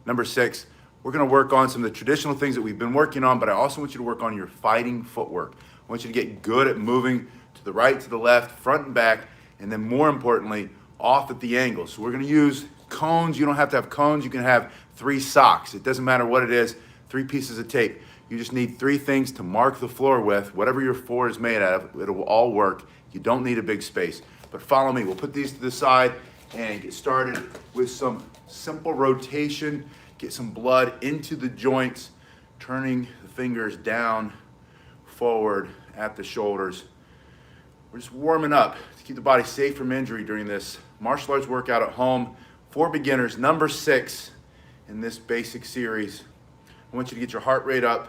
Number 6, we're gonna work on some of the traditional things that we've been working on, but I also want you to work on your fighting footwork. I want you to get good at moving to the right, to the left, front and back, and then more importantly, off at the angles. So we're gonna use cones. You don't have to have cones. You can have 3 socks. It doesn't matter what it is, 3 pieces of tape. You just need 3 things to mark the floor with. Whatever your floor is made out of, it'll all work. You don't need a big space. But follow me. We'll put these to the side and get started with some simple rotation. Get some blood into the joints, turning the fingers down, forward at the shoulders. We're just warming up to keep the body safe from injury during this martial arts workout at home for beginners, number 6 in this basic series. I want you to get your heart rate up.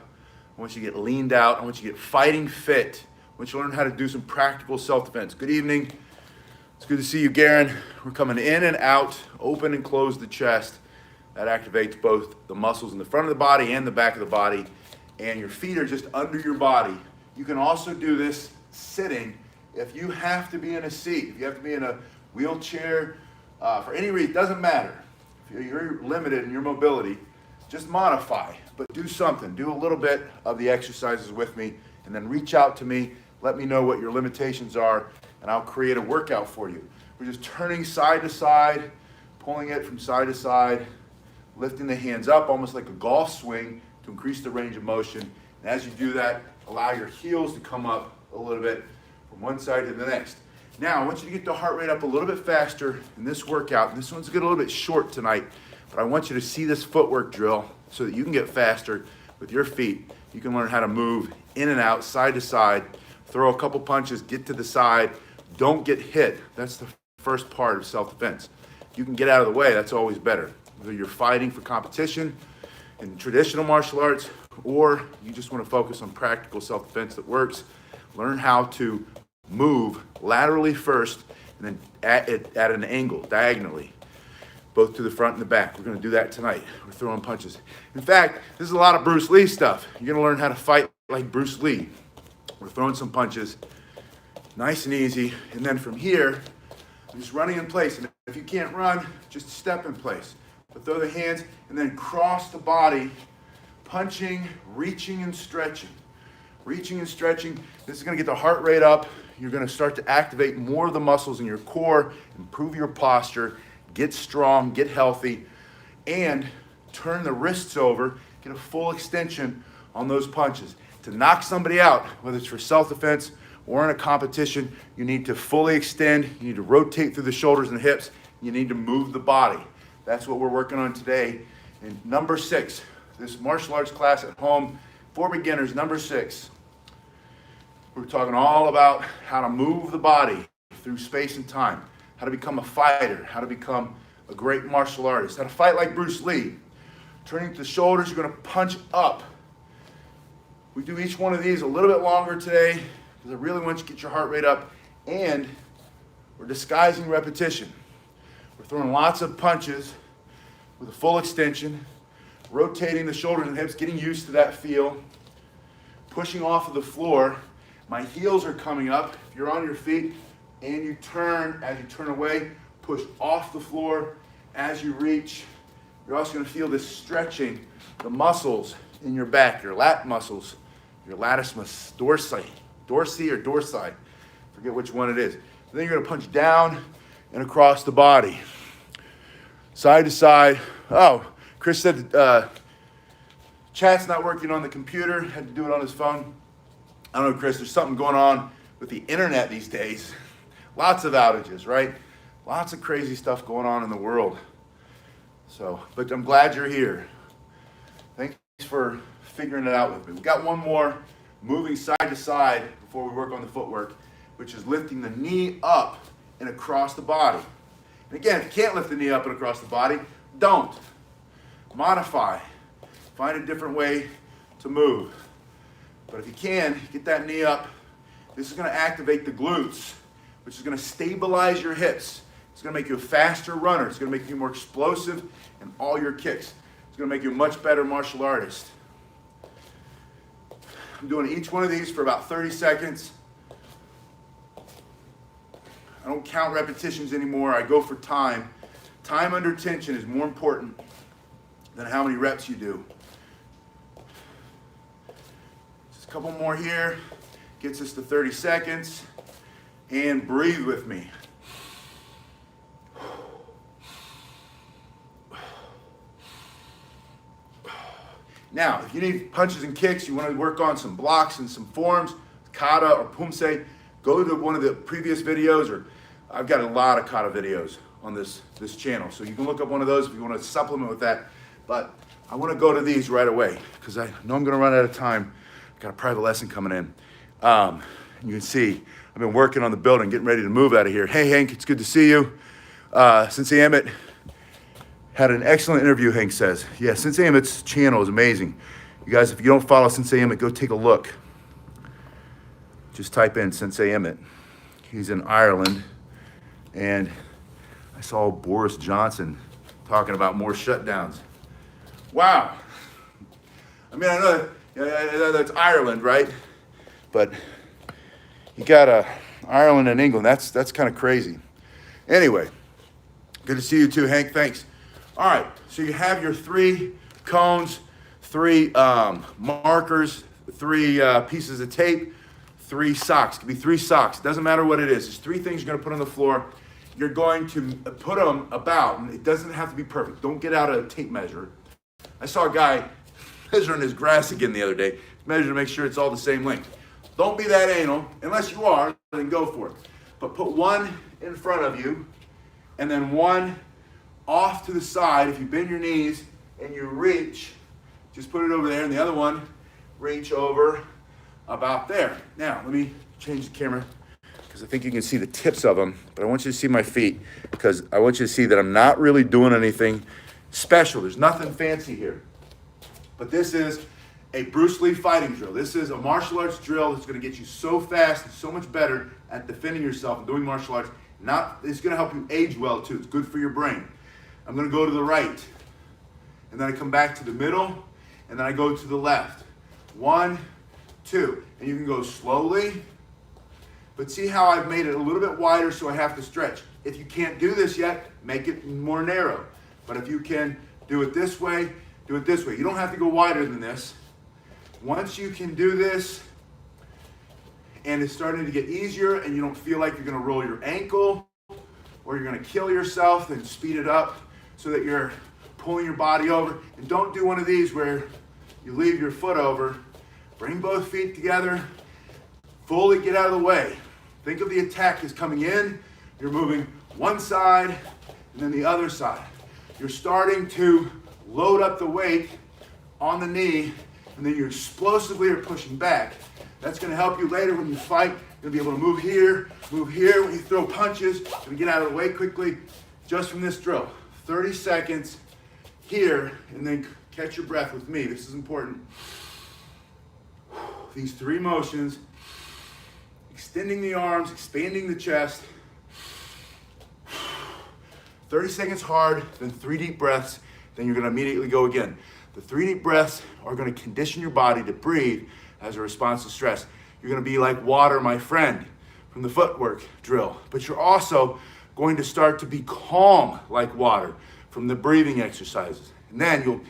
I want you to get leaned out. I want you to get fighting fit. I want you to learn how to do some practical self-defense. Good evening. It's good to see you, Garen. We're coming in and out, open and close the chest. That activates both the muscles in the front of the body and the back of the body. And your feet are just under your body. You can also do this sitting if you have to be in a seat, if you have to be in a wheelchair, for any reason, doesn't matter. If you're limited in your mobility, just modify, but do something. Do a little bit of the exercises with me, and then reach out to me. Let me know what your limitations are, and I'll create a workout for you. We're just turning side to side, pulling it from side to side, lifting the hands up almost like a golf swing to increase the range of motion. And as you do that, allow your heels to come up a little bit from one side to the next. Now, I want you to get the heart rate up a little bit faster in this workout. This one's getting a little bit short tonight, but I want you to see this footwork drill so that you can get faster with your feet. You can learn how to move in and out, side to side, throw a couple punches, get to the side. Don't get hit. That's the first part of self-defense. You can get out of the way, that's always better. Whether you're fighting for competition in traditional martial arts, or you just want to focus on practical self-defense that works, learn how to move laterally first and then at an angle, diagonally, both to the front and the back. We're going to do that tonight. We're throwing punches. In fact, this is a lot of Bruce Lee stuff. You're going to learn how to fight like Bruce Lee. We're throwing some punches, nice and easy, and then from here, I'm just running in place. And if you can't run, just step in place. But throw the hands and then cross the body, punching, reaching and stretching. Reaching and stretching. This is going to get the heart rate up. You're going to start to activate more of the muscles in your core, improve your posture, get strong, get healthy, and turn the wrists over, get a full extension on those punches. To knock somebody out, whether it's for self-defense or in a competition, you need to fully extend, you need to rotate through the shoulders and hips, you need to move the body. That's what we're working on today. And number 6, this martial arts class at home for beginners, number 6. We're talking all about how to move the body through space and time, how to become a fighter, how to become a great martial artist, how to fight like Bruce Lee. Turning to the shoulders, you're going to punch up. We do each one of these a little bit longer today because I really want you to get your heart rate up, and we're disguising repetition. We're throwing lots of punches with a full extension, rotating the shoulders and hips, getting used to that feel, pushing off of the floor. My heels are coming up. If you're on your feet and you turn, as you turn away, push off the floor as you reach. You're also going to feel this stretching, the muscles in your back, your lat muscles, your latissimus dorsi or dorsi. Forget which one it is. Then you're going to punch down and across the body, side to side. Oh, Chris said chat's not working on the computer. Had to do it on his phone. I don't know, Chris, there's something going on with the internet these days. Lots of outages, right? Lots of crazy stuff going on in the world. So, but I'm glad you're here. Thanks for figuring it out with me. We've got one more, moving side to side before we work on the footwork, which is lifting the knee up and across the body. And again, if you can't lift the knee up and across the body, don't. Modify. Find a different way to move. But if you can, get that knee up. This is going to activate the glutes, which is going to stabilize your hips. It's going to make you a faster runner. It's going to make you more explosive in all your kicks. It's going to make you a much better martial artist. I'm doing each one of these for about 30 seconds. I don't count repetitions anymore. I go for time. Time under tension is more important then how many reps you do. Just a couple more here. Gets us to 30 seconds. And breathe with me. Now, if you need punches and kicks, you want to work on some blocks and some forms, kata or pumse, go to one of the previous videos, or I've got a lot of kata videos on this channel. So you can look up one of those if you want to supplement with that. But I want to go to these right away because I know I'm going to run out of time. I've got a private lesson coming in. You can see I've been working on the building, getting ready to move out of here. Hey, Hank, it's good to see you. Sensei Emmett had an excellent interview, Hank says. Yeah, Sensei Emmett's channel is amazing. You guys, if you don't follow Sensei Emmett, go take a look. Just type in Sensei Emmett. He's in Ireland. And I saw Boris Johnson talking about more shutdowns. Wow. I mean, I know that's Ireland, right? But you got Ireland and England. That's kind of crazy. Anyway, good to see you too, Hank. Thanks. All right, so you have your 3 cones, 3 markers, 3 pieces of tape, 3 socks. It could be 3 socks. It doesn't matter what it is. There's 3 things you're going to put on the floor. You're going to put them about, and it doesn't have to be perfect. Don't get out a tape measure. I saw a guy measuring his grass again the other day. Measure to make sure it's all the same length. Don't be that anal. Unless you are, then go for it. But put 1 in front of you, and then 1 off to the side. If you bend your knees and you reach, just put it over there, and the other one, reach over about there. Now, let me change the camera because I think you can see the tips of them, but I want you to see my feet because I want you to see that I'm not really doing anything special. There's nothing fancy here. But this is a Bruce Lee fighting drill. This is a martial arts drill that's going to get you so fast and so much better at defending yourself and doing martial arts. It's going to help you age well too. It's good for your brain. I'm going to go to the right, and then I come back to the middle, and then I go to the left. 1, 2, and you can go slowly, but see how I've made it a little bit wider so I have to stretch. If you can't do this yet, make it more narrow. But if you can do it this way, do it this way. You don't have to go wider than this. Once you can do this, and it's starting to get easier, and you don't feel like you're going to roll your ankle, or you're going to kill yourself, then speed it up so that you're pulling your body over. And don't do one of these where you leave your foot over. Bring both feet together. Fully get out of the way. Think of the attack as coming in. You're moving one side and then the other side. You're starting to load up the weight on the knee, and then you explosively are pushing back. That's going to help you later when you fight. You're going to be able to move here. When you throw punches. You're going to get out of the way quickly just from this drill. 30 seconds here, and then catch your breath with me. This is important. These 3 motions, extending the arms, expanding the chest. 30 seconds hard, then 3 deep breaths, then you're going to immediately go again. The 3 deep breaths are going to condition your body to breathe as a response to stress. You're going to be like water, my friend, from the Footwork Drill. But you're also going to start to be calm like water from the breathing exercises. And then you'll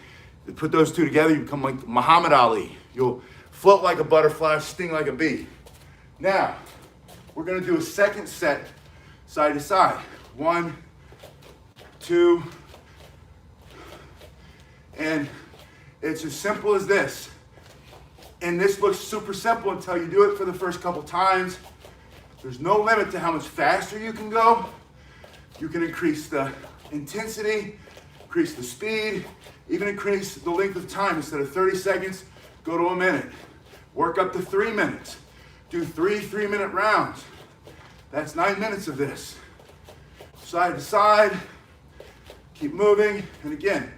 put those 2 together, you become like Muhammad Ali. You'll float like a butterfly, sting like a bee. Now, we're going to do a second set side to side. 1, 2, and it's as simple as this. And this looks super simple until you do it for the first couple times. There's no limit to how much faster you can go. You can increase the intensity, increase the speed, even increase the length of time. Instead of 30 seconds, go to a minute. Work up to 3 minutes. Do 3 3-minute rounds. That's 9 minutes of this. Side to side, keep moving, and again,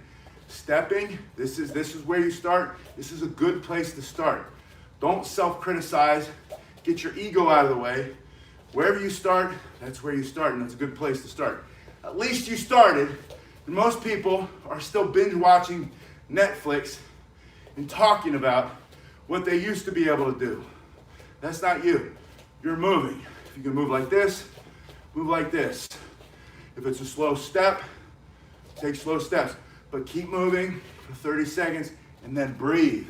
stepping. This is where you start. This is a good place to start. Don't self-criticize. Get your ego out of the way. Wherever you start, that's where you start, and that's a good place to start. At least you started, and most people are still binge watching Netflix and talking about what they used to be able to do. That's not you. You're moving. If you can move like this, move like this. If it's a slow step, take slow steps. but keep moving for 30 seconds and then breathe.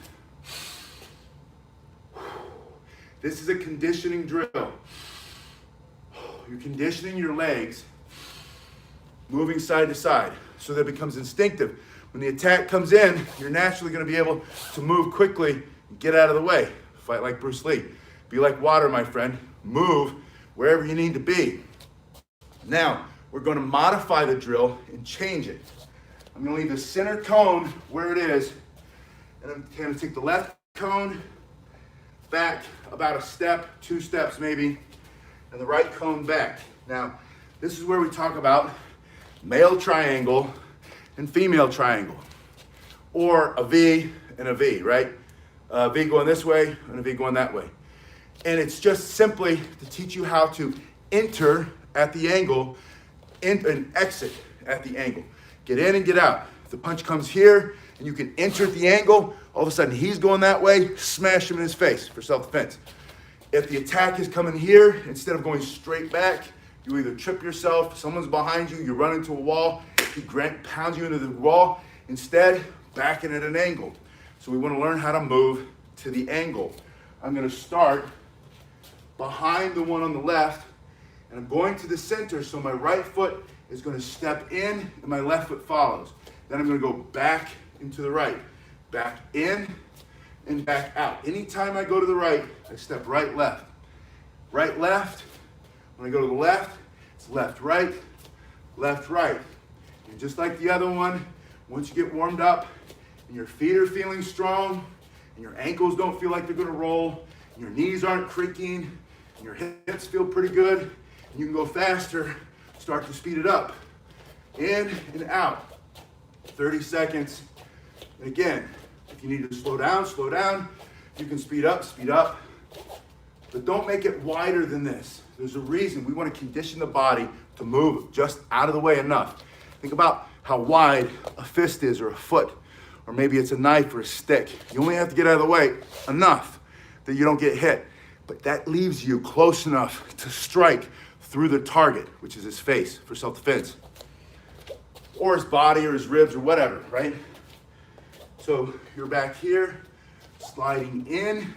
This is a conditioning drill. You're conditioning your legs, moving side to side, so that it becomes instinctive. When the attack comes in, you're naturally going to be able to move quickly and get out of the way. Fight like Bruce Lee. Be like water, my friend. Move wherever you need to be. Now, we're going to modify the drill and change it. I'm going to leave the center cone where it is, and I'm going to take the left cone back about a step, 2 steps maybe, and the right cone back. Now, this is where we talk about male triangle and female triangle, or a V and a V, right? A V going this way and a V going that way. And it's just simply to teach you how to enter at the angle and exit at the angle. Get in and get out. If the punch comes here and you can enter at the angle, all of a sudden he's going that way, smash him in his face for self-defense. If the attack is coming here, instead of going straight back, you either trip yourself, someone's behind you, you run into a wall, he pounds you into the wall, instead, backing at an angle. So we want to learn how to move to the angle. I'm going to start behind the one on the left, and I'm going to the center, so my right foot is going to step in and my left foot follows. Then I'm going to go back into the right, back in and back out. Anytime I go to the right, I step right, left. Right, left. When I go to the left, it's left, right, left, right. And just like the other one, once you get warmed up and your feet are feeling strong and your ankles don't feel like they're going to roll and your knees aren't creaking and your hips feel pretty good and you can go faster, start to speed it up. In and out. 30 seconds. And again, if you need to slow down, slow down. You can speed up, speed up. But don't make it wider than this. There's a reason. We want to condition the body to move just out of the way enough. Think about how wide a fist is, or a foot, or maybe it's a knife or a stick. You only have to get out of the way enough that you don't get hit. But that leaves you close enough to strike through the target, which is his face, for self-defense. Or his body, or his ribs, or whatever, right? So you're back here, sliding in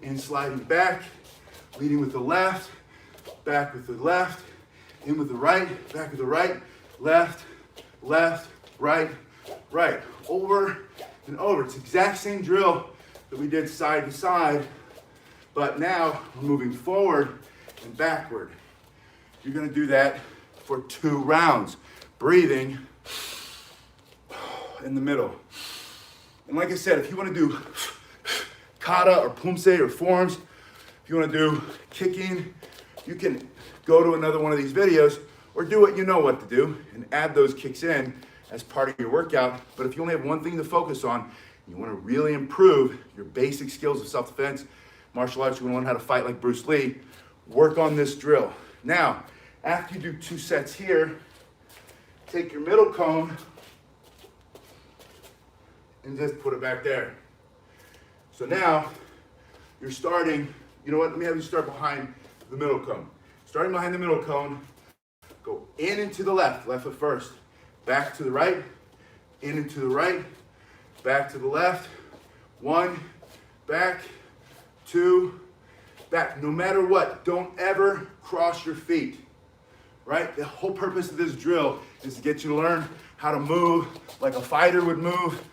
and sliding back, leading with the left, back with the left, in with the right, back with the right, left, left, right, right, over and over. It's the exact same drill that we did side to side, but now we're moving forward and backward. You're going to do that for 2 rounds, breathing in the middle. And like I said, if you want to do kata or pumse or forms, if you want to do kicking, you can go to another one of these videos or do what you know what to do and add those kicks in as part of your workout. But if you only have one thing to focus on, you want to really improve your basic skills of self-defense, martial arts, you want to learn how to fight like Bruce Lee, work on this drill. Now, after you do 2 sets here, take your middle cone and just put it back there. So now you're starting, you know what, let me have you start behind the middle cone. Starting behind the middle cone, go in and to the left, left foot first, back to the right, in and to the right, back to the left, 1, back, 2, back. No matter what, don't ever cross your feet, right? The whole purpose of this drill is to get you to learn how to move like a fighter would move,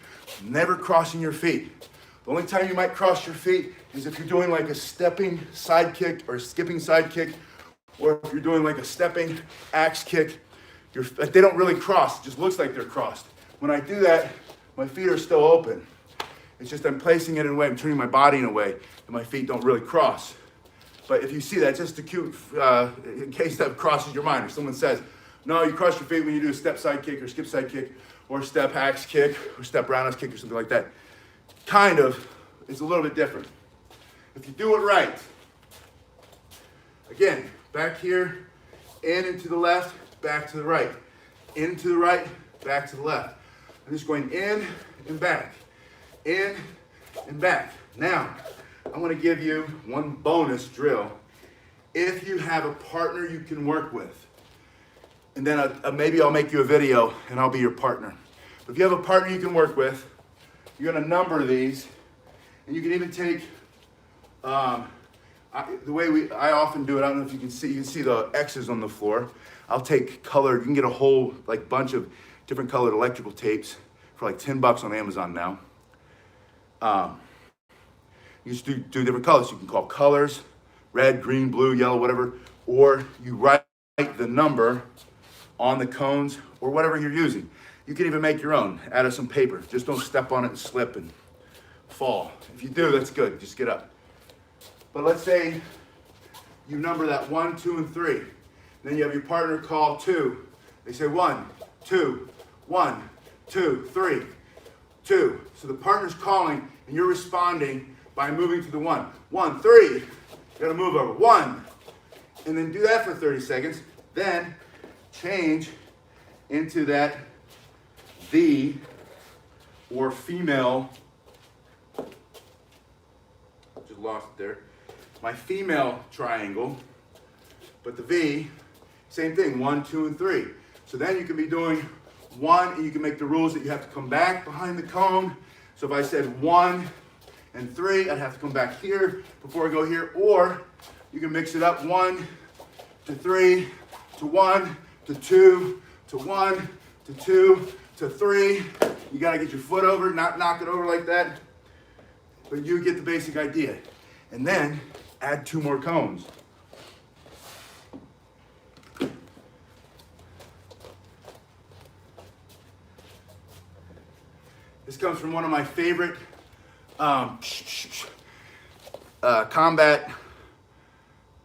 never crossing your feet. The only time you might cross your feet is if you're doing like a stepping side kick or a skipping side kick, or if you're doing like a stepping axe kick. They don't really cross, it just looks like they're crossed. When I do that, my feet are still open. It's just I'm placing it in a way, I'm turning my body in a way that my feet don't really cross. But if you see that, just to cute, in case that crosses your mind, or someone says, no, you cross your feet when you do a step side kick or skip side kick or step axe kick or step roundhouse kick or something like that. Kind of, it's a little bit different. If you do it right, again, back here, in and to the left, back to the right, in to the right, back to the left. I'm just going in and back, in and back. Now, I want to give you one bonus drill. If you have a partner you can work with, and then maybe I'll make you a video and I'll be your partner. But if you have a partner you can work with, you're gonna number these, and you can even take, the way I often do it, I don't know if you can see the X's on the floor. I'll take colored, you can get a whole like bunch of different colored electrical tapes for like $10 on Amazon now. You just do different colors. You can call colors, red, green, blue, yellow, whatever, or you write the number on the cones or whatever you're using. You can even make your own out of some paper. Just don't step on it and slip and fall. If you do, that's good. Just get up. But let's say you number that 1, 2, and 3. Then you have your partner call 2. They say 1, 2, 1, 2, 3, 2. So the partner's calling and you're responding by moving to the 1. 1, 3. You gotta move over. 1. And then do that for 30 seconds. Then change into that the or female. Just lost it there. My female triangle. But the V, same thing. 1, 2, and 3. So then you can be doing 1, and you can make the rules that you have to come back behind the cone. So if I said 1 and 3, I'd have to come back here before I go here. Or you can mix it up 1 to 3 to 1 to 2 to 1 to 2 to 3. You got to get your foot over, not knock it over like that. But you get the basic idea. And then add 2 more cones. This comes from one of my favorite combat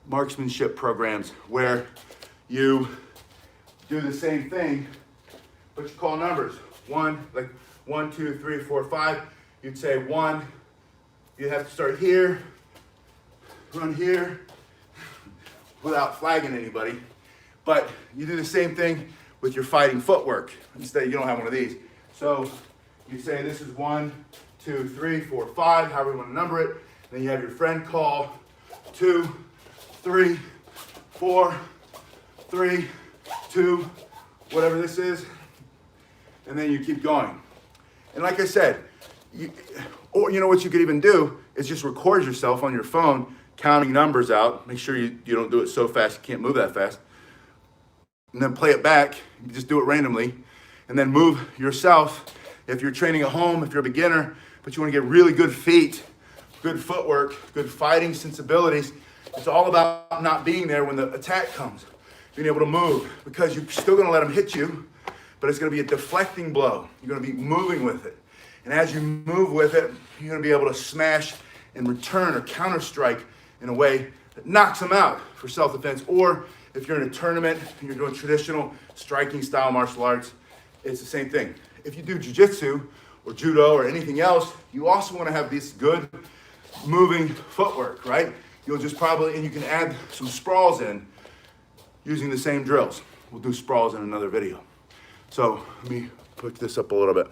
marksmanship programs where you do the same thing, but you call numbers. 1, like 1, 2, 3, 4, 5. You'd say 1. You have to start here, run here, without flagging anybody. But you do the same thing with your fighting footwork. Instead, you don't have one of these. So you say this is 1, 2, 3, 4, 5, however you want to number it. Then you have your friend call 2, 3, 4, 3, 2, whatever this is. And then you keep going. And like I said, or you know what you could even do is just record yourself on your phone counting numbers out. Make sure you don't do it so fast you can't move that fast. And then play it back. You just do it randomly. And then move yourself. If you're training at home, if you're a beginner, but you want to get really good feet, good footwork, good fighting sensibilities, it's all about not being there when the attack comes. Being able to move, because you're still going to let them hit you, but it's going to be a deflecting blow. You're going to be moving with it. And as you move with it, you're going to be able to smash and return or counter strike in a way that knocks them out for self-defense. Or if you're in a tournament and you're doing traditional striking style martial arts, it's the same thing. If you do jiu-jitsu or judo or anything else, you also want to have this good moving footwork, right? You'll just probably, and you can add some sprawls in using the same drills. We'll do sprawls in another video. So let me put this up a little bit.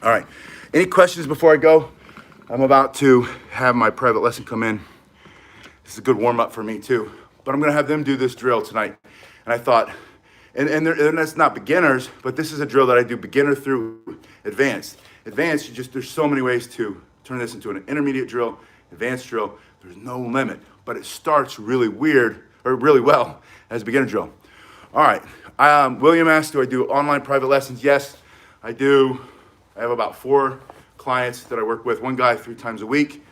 All right, any questions before I go? I'm about to have my private lesson come in. This is a good warm up for me too, but I'm gonna have them do this drill tonight. And I thought, and that's not beginners, but this is a drill that I do beginner through advanced. Advanced, there's so many ways to turn this into an intermediate drill, advanced drill. There's no limit, but it starts really weird, or really well as a beginner drill. All right, William asked, do I do online private lessons? Yes, I do. I have about 4 clients that I work with, one guy 3 times a week.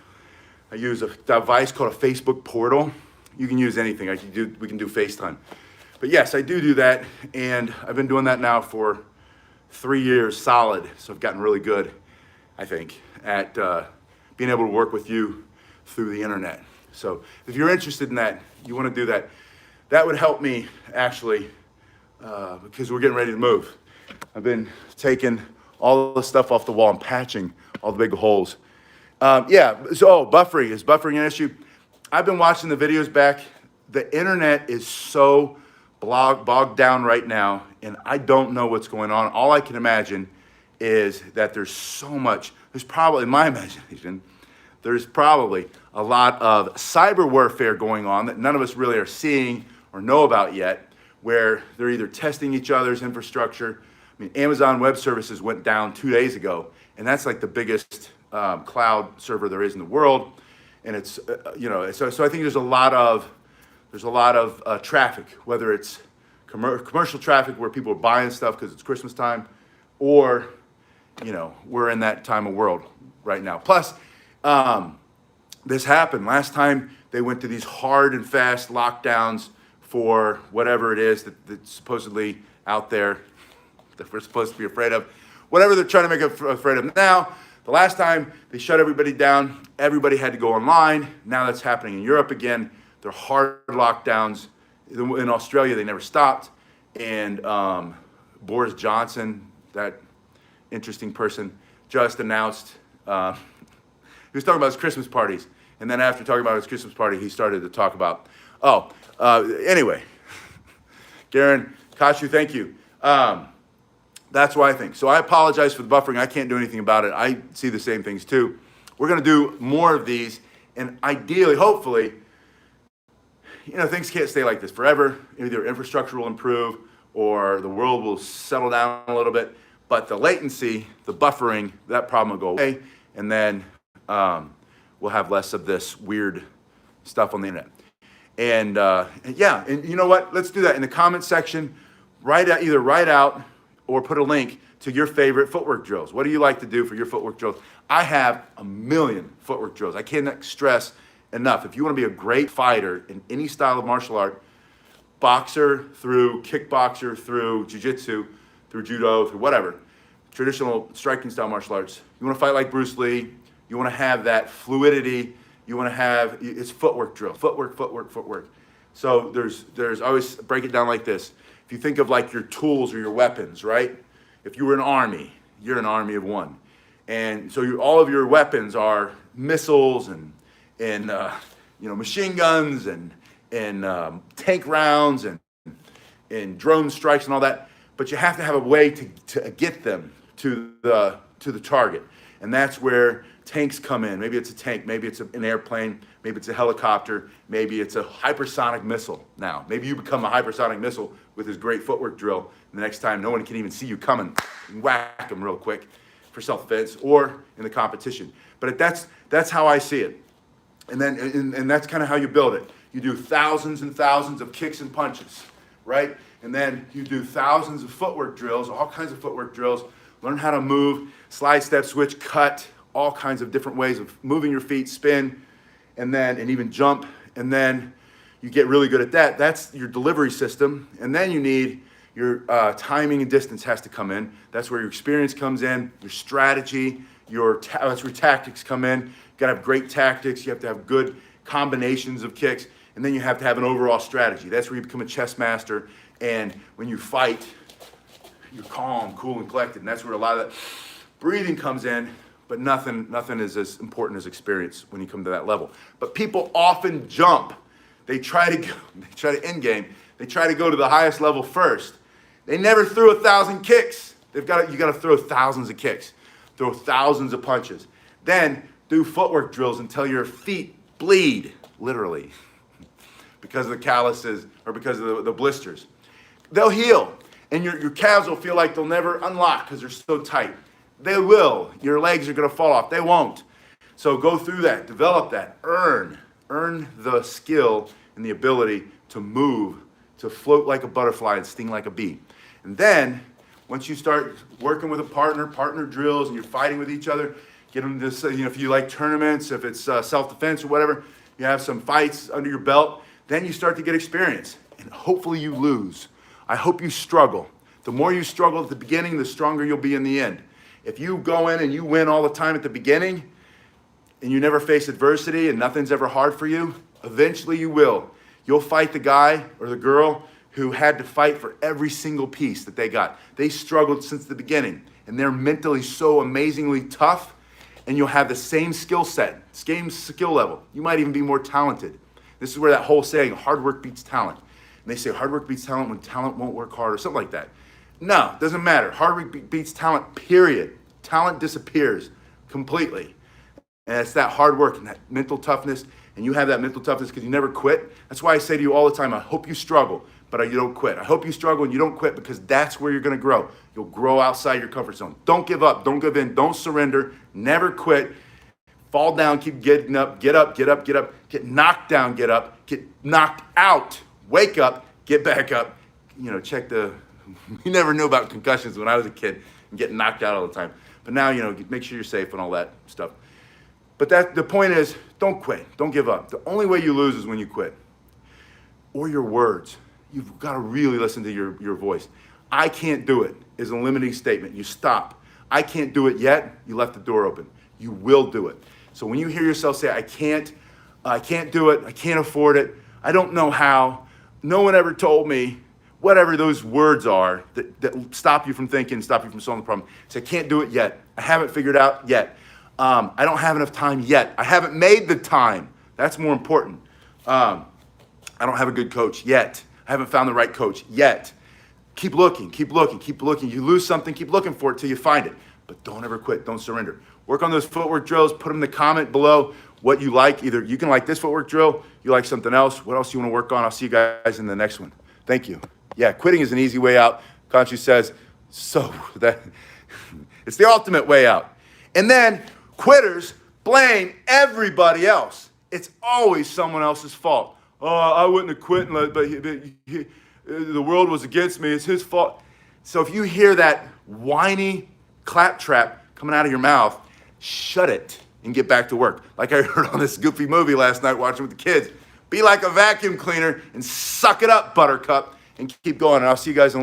I use a device called a Facebook portal. You can use anything, we can do FaceTime. But yes, I do that, and I've been doing that now for 3 years solid, so I've gotten really good, I think, at being able to work with you through the internet. So if you're interested in that, you want to do that, that would help me actually, because we're getting ready to move. I've been taking all the stuff off the wall and patching all the big holes. Buffering. Is buffering an issue? I've been watching the videos back. The internet is so bogged down right now, and I don't know what's going on. All I can imagine is that there's probably, in my imagination, there's probably a lot of cyber warfare going on that none of us really are seeing or know about yet, where they're either testing each other's infrastructure, I mean, Amazon Web Services went down 2 days ago, and that's like the biggest cloud server there is in the world. And it's so I think there's a lot of traffic, whether it's commercial traffic where people are buying stuff because it's Christmas time, or we're in that time of world right now. Plus, this happened last time. They went to these hard and fast lockdowns for whatever it is that's supposedly out there that we're supposed to be afraid of. Whatever they're trying to make us afraid of now. The last time they shut everybody down, everybody had to go online. Now that's happening in Europe again. They're hard lockdowns. In Australia, they never stopped. And Boris Johnson, that interesting person, just announced, he was talking about his Christmas parties. And then after talking about his Christmas party, he started to talk about, anyway, Garen, Kashu, thank you. That's what I think. So I apologize for the buffering. I can't do anything about it. I see the same things too. We're going to do more of these. And ideally, hopefully, things can't stay like this forever. Either infrastructure will improve or the world will settle down a little bit. But the latency, the buffering, that problem will go away. And then we'll have less of this weird stuff on the internet. And you know what? Let's do that in the comment section. Either write out or put a link to your favorite footwork drills. What do you like to do for your footwork drills? I have a million footwork drills. I cannot stress enough. If you want to be a great fighter in any style of martial art, boxer through kickboxer through jiu-jitsu, through judo, through whatever, traditional striking style martial arts, you want to fight like Bruce Lee, you want to have that fluidity, you want to have, it's footwork drill, footwork. So there's always, break it down like this. If you think of like your tools or your weapons, right? If you were an army, you're an army of one. And so all of your weapons are missiles and machine guns and tank rounds and drone strikes and all that. But you have to have a way to get them to the target. And that's where tanks come in. Maybe it's a tank, maybe it's an airplane, maybe it's a helicopter, maybe it's a hypersonic missile now. Maybe you become a hypersonic missile with this great footwork drill. And the next time no one can even see you coming, and whack them real quick for self-defense or in the competition. But that's how I see it. And that's kind of how you build it. You do thousands and thousands of kicks and punches, right? And then you do thousands of footwork drills, all kinds of footwork drills. Learn how to move, slide, step, switch, cut, all kinds of different ways of moving your feet, spin, and even jump. And then you get really good at that. That's your delivery system. And then you need your timing and distance has to come in. That's where your experience comes in, your strategy, that's where tactics come in. You gotta have great tactics. You have to have good combinations of kicks. And then you have to have an overall strategy. That's where you become a chess master. And when you fight, you're calm, cool, and collected. And that's where a lot of that breathing comes in. But nothing is as important as experience when you come to that level. But people often jump. They try to end game. They try to go to the highest level first. They never threw 1,000 kicks. You got to throw thousands of kicks, throw thousands of punches. Then do footwork drills until your feet bleed, literally, because of the calluses or because of the blisters. They'll heal, and your calves will feel like they'll never unlock because they're so tight. They will. Your legs are going to fall off. They won't. So go through that, develop that, earn the skill and the ability to move, to float like a butterfly and sting like a bee. And then once you start working with a partner drills, and you're fighting with each other, get them this, if you like tournaments, if it's self-defense or whatever, you have some fights under your belt, then you start to get experience. And hopefully you lose. I hope you struggle. The more you struggle at the beginning, the stronger you'll be in the end. If you go in and you win all the time at the beginning and you never face adversity and nothing's ever hard for you, eventually you will. You'll fight the guy or the girl who had to fight for every single piece that they got. They struggled since the beginning and they're mentally so amazingly tough, and you'll have the same skill set, same skill level. You might even be more talented. This is where that whole saying, hard work beats talent. And they say hard work beats talent when talent won't work hard or something like that. No, doesn't matter. Hard work beats talent, period. Talent disappears completely. And it's that hard work and that mental toughness. And you have that mental toughness because you never quit. That's why I say to you all the time, I hope you struggle. but you don't quit. I hope you struggle and you don't quit, because that's where you're going to grow. You'll grow outside your comfort zone. Don't give up. Don't give in. Don't surrender. Never quit. Fall down. Keep getting up. Get up. Get up. Get up. Get knocked down. Get up. Get knocked out. Wake up. Get back up. Check the... You never knew about concussions when I was a kid and getting knocked out all the time. But now, make sure you're safe and all that stuff. But the point is, don't quit. Don't give up. The only way you lose is when you quit. Or your words. You've got to really listen to your voice. I can't do it is a limiting statement. You stop. I can't do it yet. You left the door open. You will do it. So when you hear yourself say, I can't do it, I can't afford it, I don't know how, no one ever told me, whatever those words are that stop you from thinking, stop you from solving the problem. Say, I can't do it yet. I haven't figured out yet. I don't have enough time yet. I haven't made the time. That's more important. I don't have a good coach yet. I haven't found the right coach yet. Keep looking, keep looking, keep looking. You lose something, keep looking for it till you find it. But don't ever quit, don't surrender. Work on those footwork drills, put them in the comment below what you like. Either you can like this footwork drill, you like something else, what else you want to work on. I'll see you guys in the next one. Thank you. Yeah, quitting is an easy way out. Kanchi says, so that it's the ultimate way out. And then quitters blame everybody else. It's always someone else's fault. Oh, I wouldn't have quit, but the world was against me. It's his fault. So if you hear that whiny claptrap coming out of your mouth, shut it and get back to work. Like I heard on this goofy movie last night watching with the kids. Be like a vacuum cleaner and suck it up, Buttercup, and keep going. And I'll see you guys in